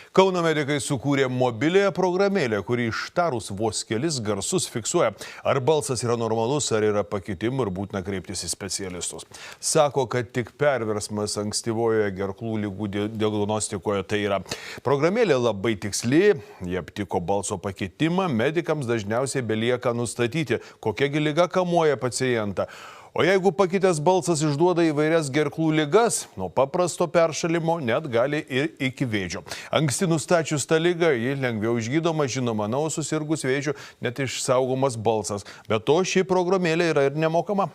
Kauno medikai sukūrė mobiliąją programėlę, kuri ištarus vos kelis garsus fiksuoja, ar balsas yra normalus, ar yra pakitimų ir būtina kreiptis į specialistus. Sako, kad tik perversmas ankstyvojoje gerklų ligų diagnostikoje tai yra. Programėlė labai tiksli, jie aptiko balso pakitimą, medikams dažniausiai belieka nustatyti, kokia gi liga kamuoja pacientą. O jeigu pakitęs balsas išduoda įvairias gerklų ligas, nuo paprasto peršalimo net gali ir iki vėžio. Anksti nustačius tą ligą, ji lengviau išgydoma, žinoma, na, o susirgus vėžiu net išsaugomas balsas. Be to, ši programėlė yra ir nemokama.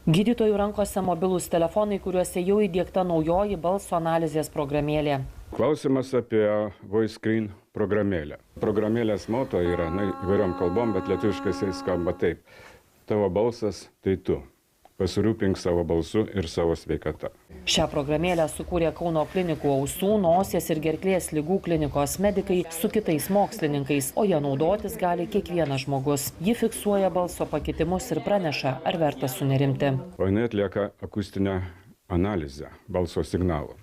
Gydytojų rankose mobilūs telefonai, kuriuose jau įdiegta naujoji balso analizės programėlė. Klausimas apie VoiceScreen programėlę. Programėlės moto yra įvairiom kalbom, bet lietuviškai jis skamba taip. Tavo balsas tai tu. Pasirūpink savo balsu ir savo sveikata. Šią programėlę sukūrė Kauno klinikų ausų, nosies ir gerklės ligų klinikos medikai su kitais mokslininkais, o ją naudotis gali kiekvienas žmogus. Ji fiksuoja balso pakitimus ir praneša, ar verta sunerimti. O jinai atlieka akustinę analizę balso signalo.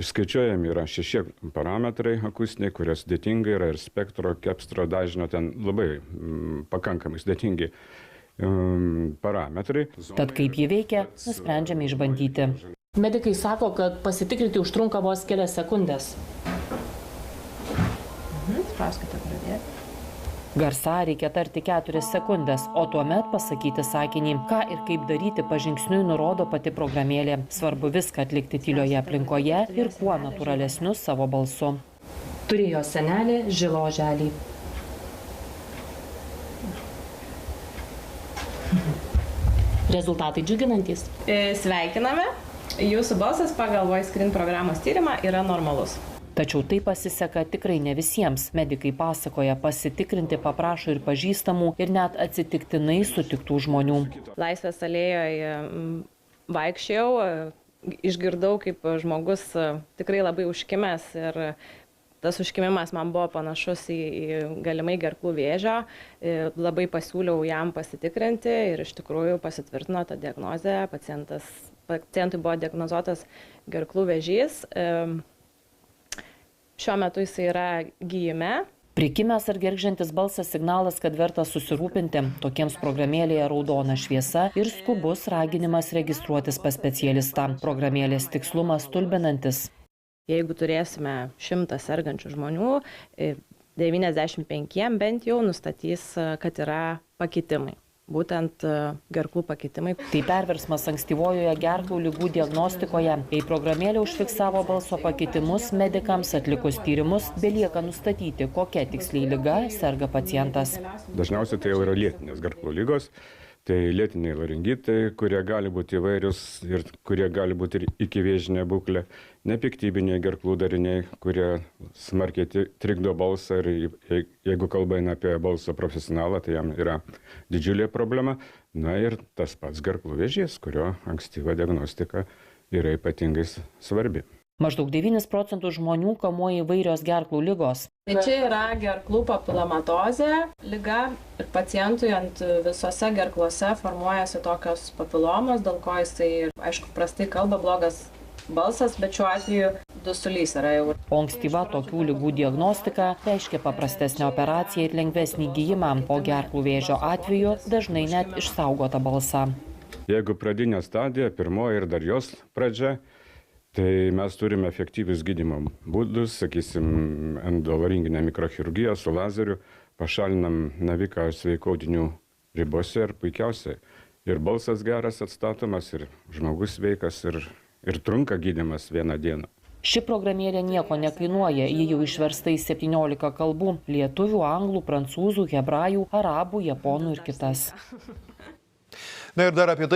Išskaičiuojami yra 6 parametrai akustiniai, kurie sudėtingai yra ir spektro, kepstro dažnio, ten labai pakankamai sudėtingi parametrai. Tad kaip jį veikia, nusprendžiame išbandyti. Medikai sako, kad pasitikrinti užtrunka vos kelias sekundės. Spauskite pradėti. Garsą reikia tarti 4 sekundės, o tuomet pasakyti sakinį. Ką ir kaip daryti pažingsniui nurodo pati programėlė. Svarbu viską atlikti tylioje aplinkoje ir kuo natūralesniu savo balsu. Turėjo senelė žiloželį. Rezultatai džiuginantys. Sveikiname. Jūsų balsas pagal VoiceScreen programos tyrimą yra normalus. Tačiau tai pasiseka tikrai ne visiems. Medikai pasakoja, pasitikrinti paprašo ir pažįstamų, ir net atsitiktinai sutiktų žmonių. Laisvės alėjoje vaikščiau, išgirdau, kaip žmogus tikrai labai užkimęs ir tas užkimimas man buvo panašus į galimai gerklų vėžio. Labai pasiūliau jam pasitikrinti ir iš tikrųjų pasitvirtino tą diagnozę. Pacientui buvo diagnozuotas gerklų vėžys. Šiuo metu jis yra gyjime. Prikimęs ar gergžiantis balsas signalas, kad verta susirūpinti. Tokiems programėlėje raudona šviesa ir skubus raginimas registruotis pas specialistą. Programėlės tikslumas stulbinantis. Jeigu turėsime 100 sergančių žmonių, 95 bent jau nustatys, kad yra pakitimai. Būtent gerklų pakitimai. Tai perversmas ankstyvojoje gerklų ligų diagnostikoje. Jei programėlė užfiksavo balso pakitimus, medikams atlikus tyrimus belieka nustatyti, kokia tiksliai liga serga pacientas. Dažniausiai tai jau yra lėtinės gerklų ligos. Tai lėtiniai laringitai, kurie gali būti įvairius ir kurie gali būti ir ikivėžinė būklė, nepiktybiniai gerklų dariniai, kurie smarkiai trikdo balsą ir jeigu kalba eina apie balso profesionalą, tai jam yra didžiulė problema. Na ir tas pats gerklų vėžys, kurio ankstyva diagnostika yra ypatingai svarbi. Maždaug 9% žmonių kamuoja įvairios gerklų ligos. Tai čia yra gerklų papilomatozė liga ir pacientui ant visose gerklose formuojasi tokios papilomos, dėl ko jisai, aišku, prastai kalba, blogas balsas, bet šiuo atveju dusulys yra jau. O ankstyva tokių ligų diagnostika reiškia paprastesnę operaciją ir lengvesnį gijimą, o gerklų vėžio atveju dažnai net išsaugota balsą. Jeigu pradinė stadija, pirmoji ir dar jos pradžia, tai mes turime efektyvius gydymo būdus, sakysim, endolaringinę mikrochirurgiją su lazeriu, pašalinam naviką sveikų audinių ribose ir puikiausiai. Ir balsas geras atstatomas, ir žmogus sveikas, ir trunka gydymas 1 dieną. Ši programėlė nieko nekainuoja, ji jau išversta į 17 kalbų – lietuvių, anglų, prancūzų, hebrajų, arabų, japonų ir kitas. Na ir dar apie tai,